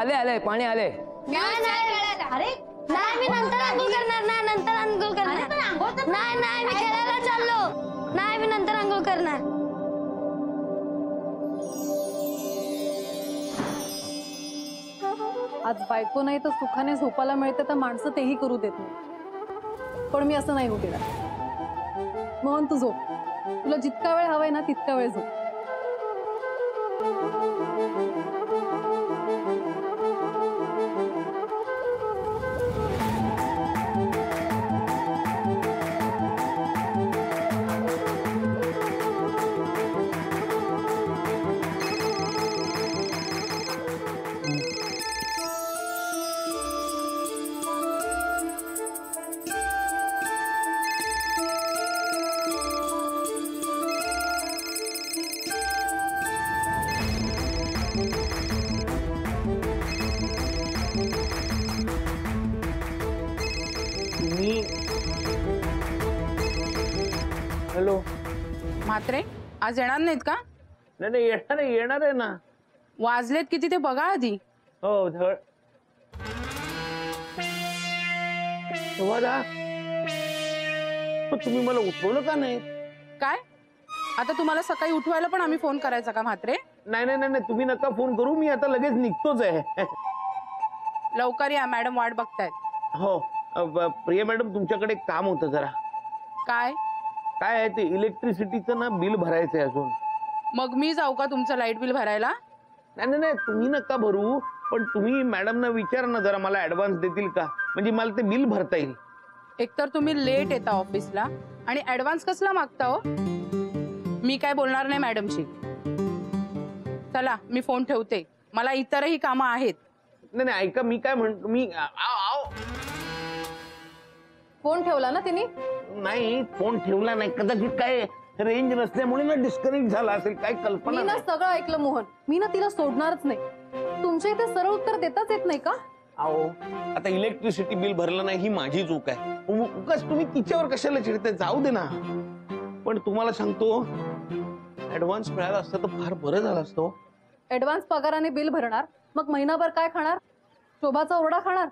आले आले पाणी आले। अरे नाही मी नंतर अंघोळ करणार ना, नंतर अंघोळ करणार नाही, नाही मी खेळायला चाललो नाही, मी नंतर अंघोळ करणार। आज बायको नाही तर सुखाने झोपायला मिळते तर माणसं तेही करू देत नाही, पण मी असं नाही होऊ देणार। मोहन तू झोप, तुला जितका वेळ हवाय ना तितका वेळ झोप। हॅलो म्हात्रे आज येणार नाहीत का? नाही येणार आहे ना। वाजलेत किती ते बघा आधी। हो धड तुम्ही मला उठवलं का नाही? काय आता तुम्हाला सकाळी उठवायला पण आम्ही फोन करायचा का म्हात्रे? नाही तुम्ही नका फोन करू, मी आता लगेच निघतोच आहे। लवकर या, मॅडम वाट बघतायत। हो प्रिया मॅडम तुमच्याकडे काम होतं जरा। काय काय आहे ते इलेक्ट्रिसिटीचं ना बिल भरायचंय अजून। मग मी जाऊ का तुमचं लाईट बिल भरायला? नाही तुम्ही नका भरू, पण तुम्ही मॅडमना विचारा ना जरा, मला ऍडव्हान्स देतील का, म्हणजे मला ते बिल भरता येईल। एकतर तुम्ही लेट येता ऑफिसला आणि ऍडव्हान्स कसला मागता हो? मी काय बोलणार नाही मॅडमशी। चला मी फोन ठेवते, मला इतरही कामं आहेत। नाही ऐका मी काय म्हणतो, मी फोन ठेवला ना तिने? नाही फोन ठेवला नाही, कदाचित काय रेंज नसल्यामुळे ना डिस्कनेक्ट झाला असेल, काय कल्पना मी ना नाही। सगळं ऐकलं मोहन, मी ना तिला सोडणारच नाही। तुमच्या इथे सरळ उत्तर देताच येत नाही का? अहो आता इलेक्ट्रिसिटी बिल भरलं नाही ही माझी चूक आहे, उगाच तुम्ही तिच्यावर कशाला चिडताय, जाऊ दे ना। पण तुम्हाला सांगतो ऍडव्हान्स मिळाला असतं तर फार बरं झालं असतं। ऍडव्हान्स पगाराने बिल भरणार, मग महिनाभर काय खाणार? शोभाचा ओरडा खाणार?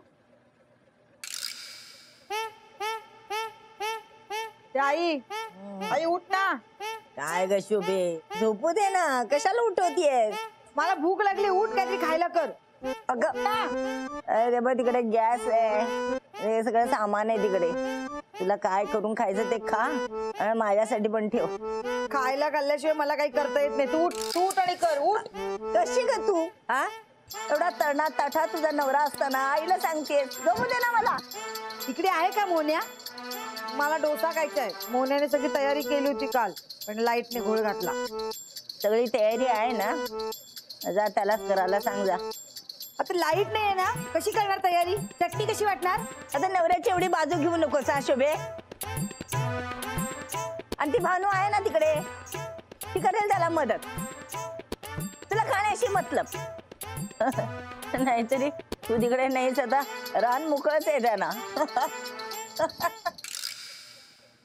आई उठ ना। काय ग शोभे, झोपू दे ना, कशाला उठवतीये? मला भूक लागली, उठ काहीतरी खायला कर। अगं अरे बघ तिकडे गॅस आहे, हे सगळं सामान आहे तिकडे, तुला काय करून खायचं ते खा आणि माझ्यासाठी पण ठेव। खायला खाल्ल्याशिवाय मला काही करता येत नाही, तू उठ आणि कर, उठ। कशी ग तू? हा एवढा तरणा ताठा तुझा नवरा असताना आईला सांगतेस झोपू दे ना मला? इकडे आहे का मोन्या? मला डोसा खायचा आहे। मोन्याने सगळी तयारी केली होती काल, पण लाईटने घोळ घातला। सगळी तयारी आहे ना, जा त्यालाच करायला सांग जा। आता लाईट नाही आहे ना, कशी करणार तयारी? चटणी कशी वाटणार? आता नवऱ्याची एवढी बाजू घेऊ नकोस हा शोभे। आणि ती भानू आहे ना तिकडे, ती करेल त्याला मदत, तुला खाण्याशी मतलब। नाहीतरी तू तिकडे नाहीच, आता रान मोकळच आहे त्यांना।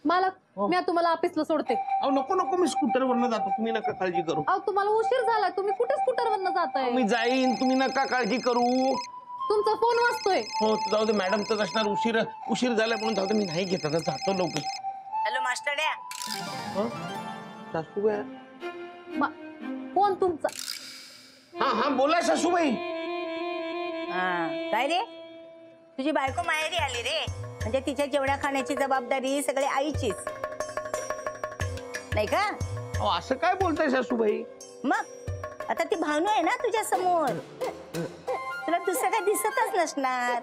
मालक मी आता तुम्हाला ऑफिसला सोडते। अहो नको मी स्कूटरवरनं जातो, तुम्ही नका काळजी करू। अहो तुम्हाला उशीर झाला, तुम्ही कुठे स्कूटरवरनं जाताय? मी जाईन, तुम्ही नका काळजी करू। तुमचा फोन वाजतोय। हो जाऊ दे, मॅडम तर असणार, उशीर झाला म्हणून जाऊ दे, मी नाही घेत आता, जातो लवकर। हॅलो मास्टरड्या, सासूबाई फोन तुमचा? हा बोला सासूबाई। काय रे, तुझी बायको माहेरी आली रे, म्हणजे तिच्या जेवढ्या खाण्याची जबाबदारी सगळी आईचीच नाही का? असं काय बोलताय सासूबाई? मग आता ती भानू आहे ना तुझ्या समोर, तुला दुसरं काय दिसतच नसणार।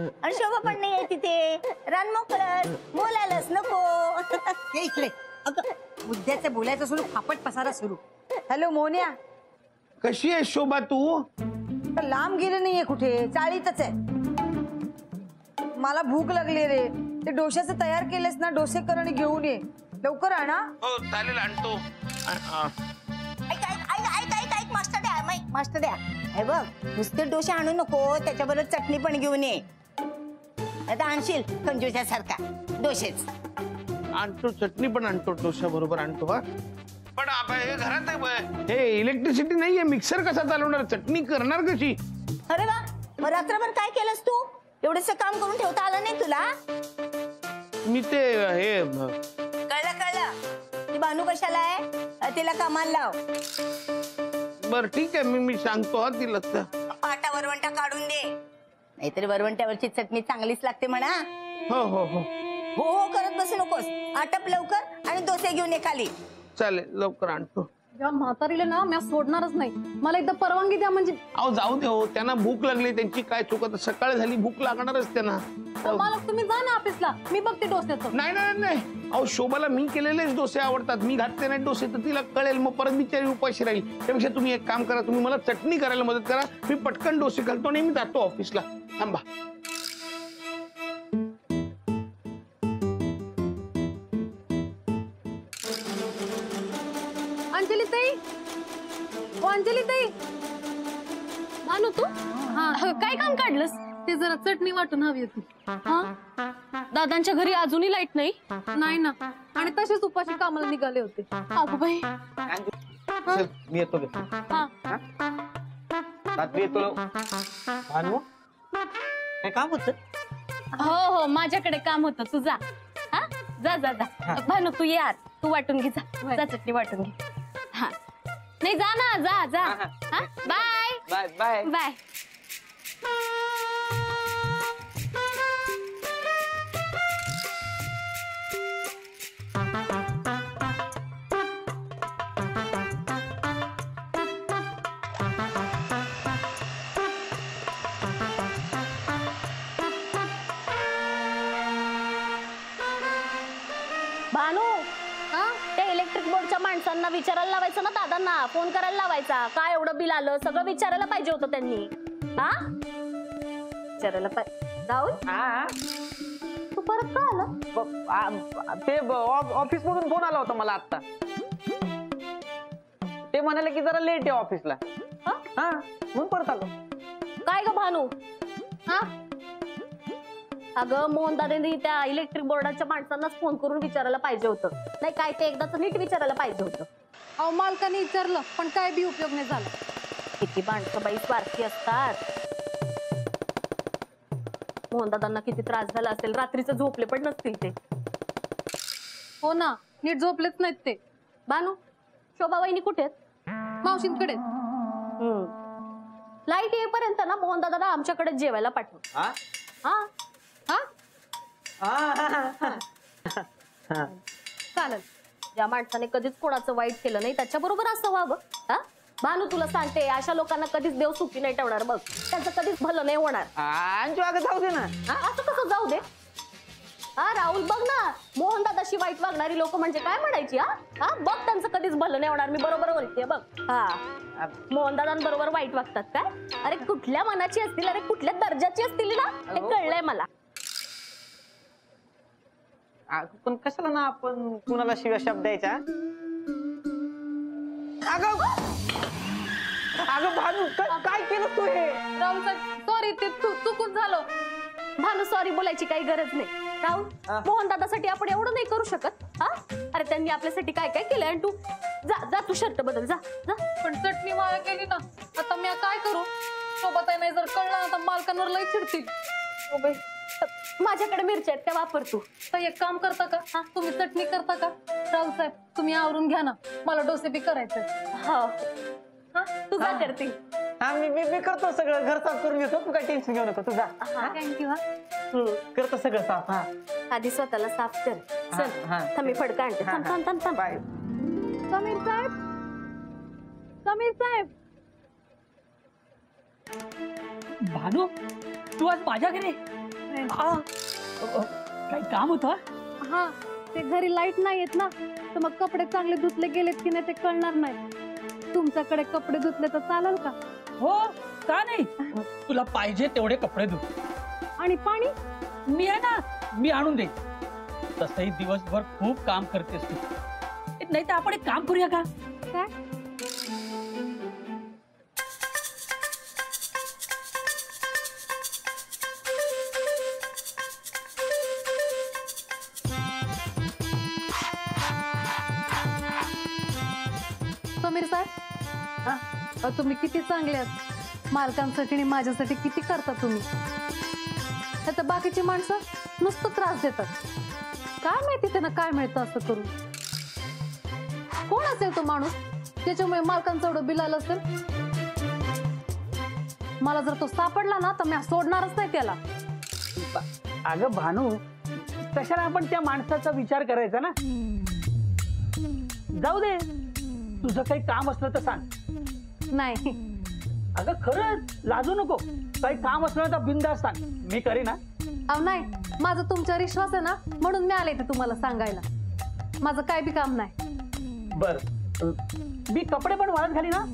आणि शोभा पण नाही आहे तिथे, रान मोकळं, बोलायलाच नको। हे इकडे मुद्द्याचं बोलायचं सुरू, फापट पसारा सुरू। हॅलो मोन्या, कशी आहे शोभा तू? तर लांब गेले नाहीये कुठे, चाळीतच आहे। मला भूक लागली रे, ते डोश्याचं तयार केलेस ना, डोसे कर आणि घेऊन ये लवकर आणा। हो चालेल, आणतो। ऐक मास्टर द्या, हे बघ नुसते डोसे आणू नको, त्याच्याबरोबर चटणी पण घेऊन ये, आता आणशील कंजूसारखा डोसेच। आणतो, चटणी पण आणतो, डोसा बरोबर आणतो। हा पण हे घरात हे इलेक्ट्रिसिटी नाहीये, मिक्सर कसा चालवणार, चटणी करणार कशी? अरे वा, मग रात्रभर काय केलंस तू? एवढंसं काम करून ठेवता आलं नाही तुला? मी ते हे कळलं ती भानू कशाला आहे, तिला कामाला लाव. बर ठीक आहे, मी सांगतो तिला. पाटा वरवंटा काढून दे, नाहीतरी वरवंट्यावरची चटणी चांगलीच लागते म्हणा. हो हो हो हो हो करत बसू नकोस, आटप लवकर आणि डोसे घेऊन ये खाली. चालेल, लवकर आणतो. या म्हातारीला ना मी सोडणारच नाही, मला एकदा परवानगी द्या. म्हणजे अहो जाऊ दे हो, त्यांना भूक लागली, त्यांची काय चुकत, सकाळ झाली, भूक लागणारच त्यांना. मालक तुम्ही जा ना ऑफिसला, मी बघते डोस्याचं. नाही नाही नाही, अहो शोभाला मी केलेलेच डोसे आवडतात, मी घातले नाही डोसे तर तिला कळेल, मग परत बिचारी उपाशी राहील. त्यापेक्षा तुम्ही एक काम करा, तुम्ही मला चटणी करायला मदत करा, मी पटकन डोसे घालतो आणि मी जातो ऑफिसला. थांबा. अंजली ताई, ओ अंजली ताई. भानू तू काय काम काढलंस? ते जरा चटणी वाटून हवी होती. दादांच्या घरी अजूनही लाईट नाही? नाही ना, आणि तसेच उपाशी कामाला निघाले होते. अगो बाई. चल, मी येतो गे. रात्री येतो. भानू काय काम होत? हो हो, माझ्याकडे काम होतं, तू जा. हा जा जा जा. भानू तू ये आत, तू वाटून घे, जा जा चटणी वाटून घे. हा नाही, जा ना, जा जा. हा bye bye bye. Bye. Bhanu, त्या इलेक्ट्रिक बोर्डच्या माणसांना विचारायला लावायचं ना, दादांना फोन करायला लावायचा, काय एवढं बिल आलं, सगळं विचारायला पाहिजे होतं त्यांनी. हा विचारायला पाहिजे. राहुल तू परत का आला? ते ऑफिस मधून फोन आला होता मला आता. ते म्हणाले की जरा लेट आहे ऑफिसला. हा म्हणून परत आलो. काय ग भानू? हा अगं मोहन दादांनी त्या इलेक्ट्रिक बोर्डाच्या माणसांनाच फोन करून विचारायला पाहिजे होतं, नाही काय ते एकदाच नीट विचारायला पाहिजे होतं. अहो मालकाने विचारलं पण काय बी उपयोग नाही झाला. किती माणसं बाई स्वार्थी असतात. मोहन दादांना किती त्रास झाला असेल, रात्रीचं झोपले पण नसतील ते. हो ना, नीट झोपलेच नाहीत ते. भानू, शोभा वहिनी कुठे आहेत? मावशींकडे. लाईट येईपर्यंत ना मोहन दादाला आमच्याकडे जेवायला पाठव. हा चालेल. ज्या माणसाने कधीच कोणाचं वाईट केलं नाही त्याच्या बरोबर असं व्हावं. हा भानू, तुला सांगते, अशा लोकांना कधीच देव सुखी नाही ठेवणार बघ, त्यांचं कधीच भलं नाही होणार. अंजू अगं जाऊ दे ना. असं कसं जाऊ दे? हा राहुल बघ ना, मोहन दादाशी वाईट वागणारी लोक म्हणजे काय म्हणायची? हा बघ, त्यांचं कधीच भलं नाही होणार, मी बरोबर बोलते बघ. हा मोहन दादांबरोबर वाईट वागतात काय? अरे कुठल्या मनाची असतील, अरे कुठल्या दर्जाची असतील ना, हे कळलंय मला. पण कशाला ना आपण कुणाला शिव्या शब्द द्यायचा? अगं अगं भानू, काय केलं तू हे? राहुल सॉरी, ते चुकून झालं. भानू सॉरी बोलायची काही गरज नाही. राहुल, मोहन दादासाठी आपण एवढं नाही करू शकत. हा अरे त्यांनी आपल्यासाठी काय काय केलंय, आणि तू जा जा, तू शर्ट बदल, जा जा. पण चटणी वाया केली ना, आता मी काय करू? सोबत आहे, नाही जर कळलं तर मालकांवर लई चिडतील. माझ्याकडे मिरच्या आहेत, त्या वापर तू. तर एक काम करता का? हा तुम्ही चटणी करता का? राहुल साहेब तुम्ही आवरून घ्या ना, मला डोसे बी करायचे. हो तू जा करते. हा मी करतो सगळं, घर साफ करून घेतो, तू काय टेन्शन घेऊ नको. तुझा थँक्यू. करतो सगळं साफ. हा आधी स्वतःला साफ कर. चल थांब, मी फडका आणते. थांब थांब थांब थांब. बाय. समीर साहेब, समीर साहेब. भानू, तू आज माझ्या घरी? काही काम होतं? हा ते घरी लाईट नाही येत ना, तर मग कपडे चांगले धुतले गेलेत की नाही ते कळणार नाही. तुमच्याकडे कपडे धुतले तर चालेल का? हो, का नाही? तुला पाहिजे तेवढे कपडे धु. आणि पाणी? मी आहे ना, मी आणून देईन. तसंही दिवसभर खूप काम करतेस तू. नाही तर आपण एक काम करूया का? काय? समीर साहेब तुम्ही किती चांगले आहात. मालकांसाठी आणि माझ्यासाठी किती करता तुम्ही. आता बाकीची माणसं नुसतं त्रास देतात. काय माहिती त्यांना काय मिळतं असं करून. कोण असेल तो माणूस त्याच्यामुळे मालकांचं एवढं बिल आलं असेल. मला जर तो सापडला ना तर मी सोडणारच नाही त्याला. अगं भानू, कशाला आपण त्या माणसाचा विचार करायचा ना. जाऊ दे, तुझं काही काम असलं तर सांग. नाही अगं खरंच लाजू नको. काही काम असलं तर बिनधास्त सांग, मी करीन ना. अहो नाही, माझा तुमच्यावर विश्वास आहे ना म्हणून मी आले ते तुम्हाला सांगायला. माझं काय बी काम नाही. बर, मी कपडे पण वाळत घाली ना.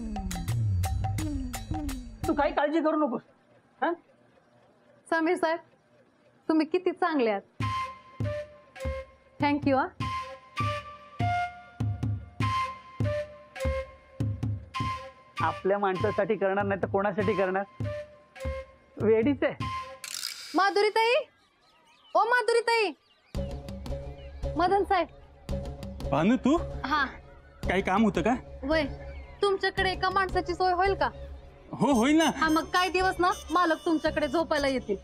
तू काही काळजी करू नकोस. हा, समीर साहेब तुम्ही किती चांगले आहात. थँक्यू. हा आपल्या माणसासाठी करणार नाही तर कोणासाठी करणार. वेडीच आहे. माधुरीताई, ओ माधुरीताई. मदन साहेब. भानू तू हा काही काम होतं का? वय तुमच्याकडे एका माणसाची सोय होईल का? हो होईल ना. हा मग काही दिवस ना मालक तुमच्याकडे झोपायला येतील.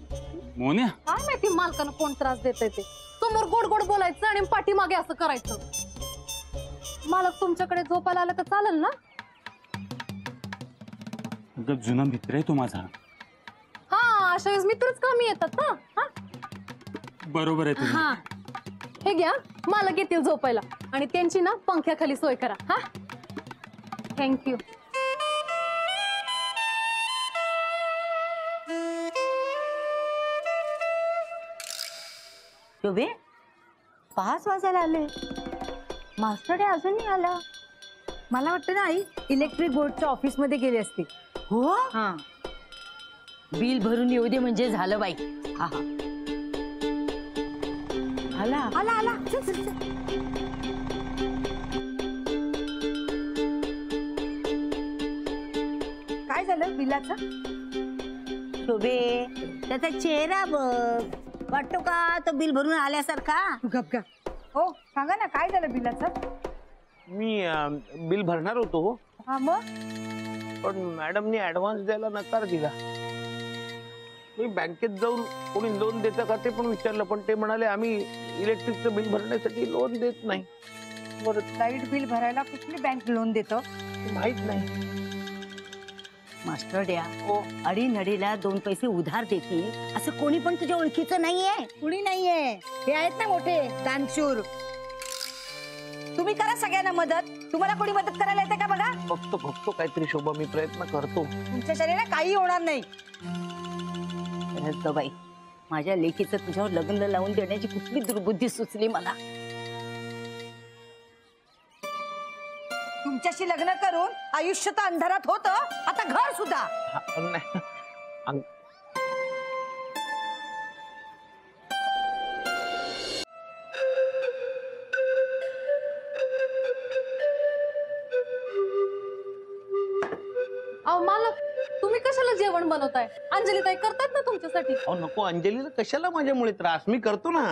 मोन्या, काय माहिती मालकानं कोण त्रास देत ते. समोर गोड गोड बोलायचं आणि पाठीमागे असं करायचं. मालक तुमच्याकडे झोपायला आलं तर चालेल ना? अगं जुना मित्र आहे तो माझा. हा अशा वेळेस मित्रच कामी येतात ना. हा बरोबर आहे तुझं. हा हे घ्या, मालक येतील झोपायला आणि त्यांची ना पंख्याखाली सोय करा. हा थँक्यू. शोभे 5 वाजायला आले. मास्टर डे अजून नाही आला. मला वाटतं ना आई इलेक्ट्रिक बोर्डच्या ऑफिस मध्ये गेले असते. हो, हा बिल भरून येऊ दे म्हणजे झालं बाई. हा हा, आला आला आला. चल चल चल. काय झालं बिलाचं? शोभे त्याचा चेहरा बघ. वाटतो का तो बिल भरून आल्यासारखा? गप गप. हो सांगा ना काय झालं बिलाचं? मी बिल भरणार होतो, हा मग पण मॅडमनी ऍडव्हान्स द्यायला नकार दिला. मी बँकेत जाऊन कोणी लोन देतं का ते पण विचारलं, पण ते म्हणाले आम्ही इलेक्ट्रिकचं बिल भरण्यासाठी लोन देत नाही. बरं, लाईट बिल भरायला कुठली बँक लोन देतो? माहित नाही. मास्टर द्या अडी नडीला 2 पैसे उधार देतील असं कोणी पण तुझ्या ओळखीचं नाहीये? कुणी नाहीये. हे आहेत ना मोठे दानशूर. तुम्ही करा सगळ्यांना मदत. तुम्हाला कोणी मदत करायला येते का बघा. बघतो काहीतरी शोभा, मी प्रयत्न करतो. तुमच्या शरीराला काही होणार नाही. बाई, माझ्या लेकीचं तुझ्यावर लग्न लावून देण्याची कुठली दुर्बुद्धी सुचली मला. तुमच्याशी लग्न करून आयुष्य तर अंधारात होतं, आता घर सुद्धा. नाही. अहो मालक तुम्ही कशाला जेवण बनवताय? अंजली ताई करतात ना तुमच्यासाठी. अहो नको, अंजलीला कशाला माझ्यामुळे त्रास. मी करतो ना.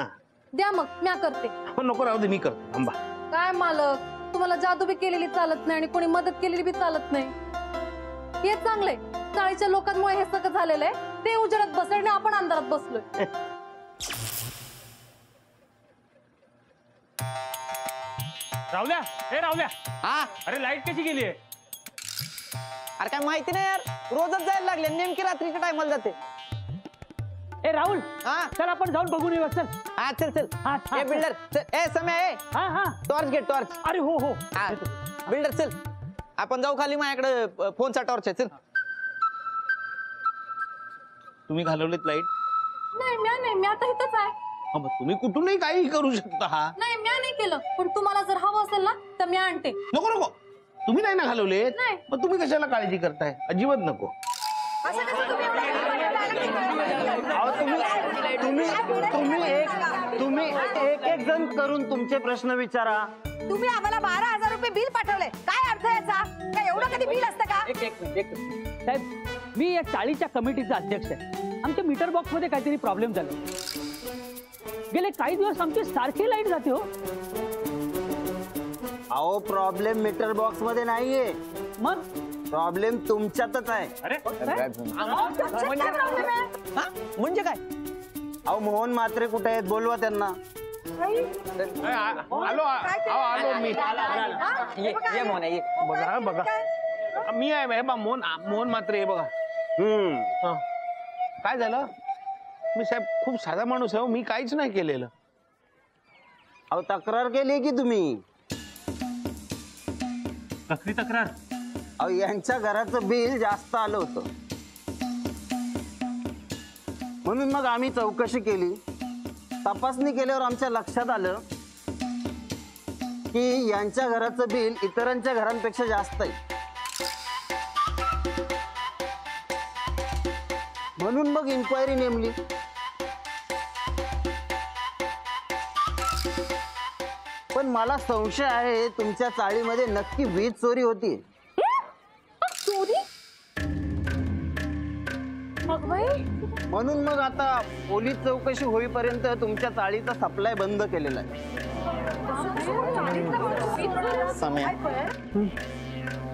द्या मग म्या करते. हो नको, राहू दे, मी करतो. थांबा. काय मालक, तुम्हाला जादू बी केलेली चालत नाही आणि कोणी मदत केलेली बी चालत नाही. हे चांगलंय. चाळीच्या लोकांमुळे हे सगळं झालेलं आहे. ते उजेडात बसले आणि आपण अंधारात बसलोय. रावल्या, हे रावल्या, हा, अरे लाईट कशी गेली आहे? अरे काय माहिती नाही यार, रोजच जायला लागले. नेमकी रात्रीच्या टायमाला जाते. ए राहुल, हा चल आपण जाऊन बघून येऊ. चल. हा चल चल. हा, ए बिल्डर, ए समय, ए हा हा, टॉर्च घे, टॉर्च. अरे हो हो. हा बिल्डर चल, आपण जाऊ खाली. माझ्याकडे फोनचा टॉर्च आहे. चल. तुम्ही घालवलेत लाईट? नाही म्या नाही, म्या तर इथंच आहे. मग तुम्ही कुठूनही काही करू शकता. हा नाही म्या नाही केलं, पण तुम्हाला जर हवं असेल ना तर म्या आणते. नको नको, तुम्ही नाही ना घालवलेत. नाही. मग तुम्ही कशाला काळजी करताय? अजिबात नको. असं कसं तुम्ही एवढं अहो, तुम्ही एक जण करून तुमचे प्रश्न विचारा. तुम्ही आम्हाला 12,000 रुपये बिल पाठवले. काय अर्थ याचा? काय एवढं कधी बिल असतं का? एक मिनिट. साहेब, मी या चाळीच्या कमिटीचा अध्यक्ष आहे. आमच्या मीटर बॉक्स मध्ये काहीतरी प्रॉब्लेम झाला. गेले काही दिवस आमची सारखी लाईट जाते हो. अहो प्रॉब्लेम मीटर बॉक्स मध्ये नाहीये, मग प्रॉब्लेम तुमच्यातच आहे. अरे म्हणजे काय? अहो मोहन म्हात्रे कुठे आहेत, बोलवा त्यांना. आलो मी. ये मोहन ये. बघा बघा, मी आहे हे बा, मोहन मात्र हे बघा. हा. काय झालं? मी साहेब खूप साधा माणूस आहे, मी काहीच नाही केलेलं. अहो तक्रार केली की तुम्ही? कसली तक्रार? अहो यांच्या घराचं बिल जास्त आलं होतं, म्हणून मग आम्ही चौकशी केली. तपासणी केल्यावर आमच्या लक्षात आलं की यांच्या घराचं बिल इतरांच्या घरांपेक्षा जास्त आहे. म्हणून मग इन्क्वायरी नेमली. पण मला संशय आहे तुमच्या चाळीमध्ये नक्की वीज चोरी होती. चोरी? मग बाई, म्हणून मग आता पोलीस चौकशी होईपर्यंत तुमच्या चाळीचा सप्लाय बंद केलेला आहे.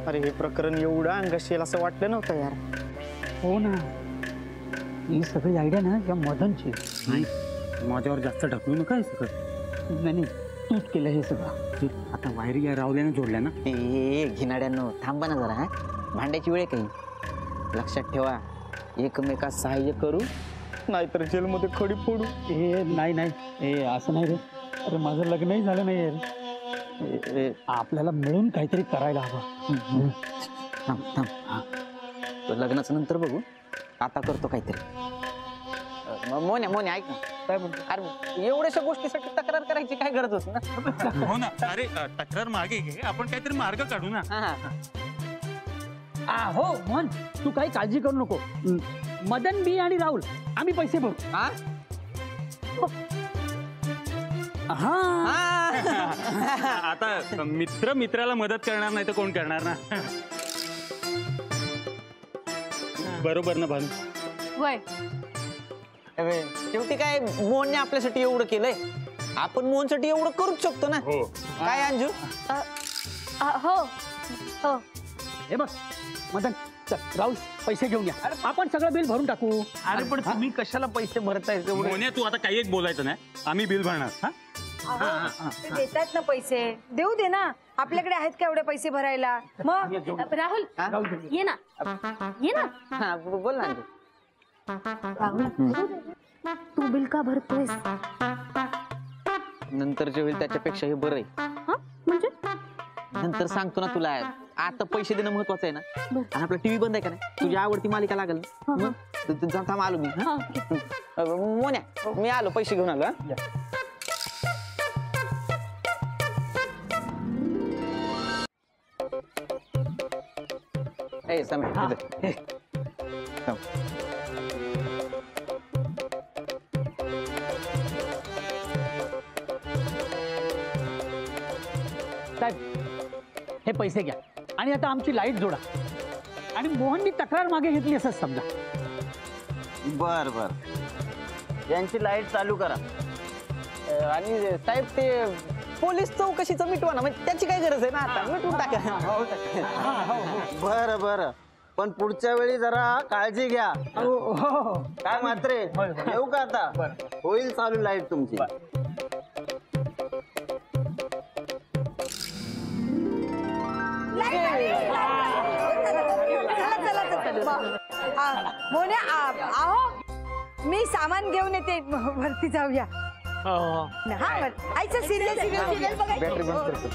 अरे हे प्रकरण एवढं अंगाशी येईल असं वाटलं नव्हतं यार. हो ना, ही सगळी आयडिया ना या मदनची. नाही, माझ्यावर जास्त ढकलू नका हे सगळं. नाही तूच केलं हे सगळं. आता वायर या रावल्यानं जोडल्या ना. घिनाड्यांनो थांबा ना जरा. हा भांड्याची वेळ आहे काही. लक्षात ठेवा, एकमेकास सहाय्य करू नाहीतर जेलमध्ये खडी फोडू. ए नाही ए असं नाही रे. अरे माझं लग्नही झालं नाही रे. आपल्याला मिळून काहीतरी करायला हवं. थांब थांब. तो लग्नाचं नंतर बघू, आता करतो काहीतरी. मोन्या ऐक ना, काय म्हणतो? अरे एवढ्याशा गोष्टीसाठी तक्रार करायची काय गरज होती ना? हो ना. अरे तक्रार मागे घे, आपण काहीतरी मार्ग काढू ना. हो मोहन, तू काही काळजी करू नको. मदन, मी आणि राहुल आम्ही पैसे भरू. आता मित्र मित्राला मदत करणार नाही तर कोण करणार ना. बरोबर ना भानू? वय शेवटी काय मोहनने आपल्यासाठी एवढं केलंय, आपण मोहनसाठी एवढं करूच शकतो ना. हो. काय अंजू? हो हो. हे बघ मदन, चल राहुल पैसे घेऊन या, आपण सगळं बिल भरून टाकू. अरे पण तुम्ही कशाला पैसे भरताय तेवढे? मोन्या, तू आता काही एक बोलायचं नाही, आम्ही बिल भरणार. देतात ना पैसे, देऊ दे ना. आपल्याकडे आहेत का एवढे पैसे भरायला? मग राहुल ये ना, ये ना. हा बोल ना अंजू. राहुल, तू बिल का भरतोयस? नंतरचे होईल त्याच्यापेक्षा हे बरं आहे. म्हणजे नंतर सांगतो ना तुला. आता पैसे देणं महत्वाचं आहे ना. आणि आपला टीव्ही बंद आहे का नाही, तुझी आवडती मालिका लागल ना. थांब आलो मी. मोन्या, मी आलो, पैसे घेऊन आलो. समय हे पैसे घ्या आणि आता आमची लाईट जोडा. आणि मोहननी तक्रार मागे घेतली असं समजा. बर बर, यांची लाईट चालू करा. आणि साहेब ते पोलीस चौकशीचं मिटवा ना, म्हणजे त्याची काय गरज आहे ना, आता मिटवून टाका. बर बर, पण पुढच्या वेळी जरा काळजी घ्या. काय मात्रे, येऊ का आता? होईल चालू लाईट तुमची. मोन्या, आहो मी सामान घेऊन येते, वरती जाऊया. हा आईचं सिरियल बॅटरी बंद करतो.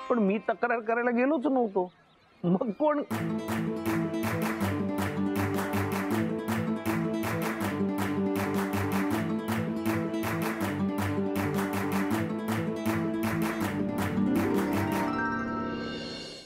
पण मी तक्रार करायला गेलोच नव्हतो. मग कोण?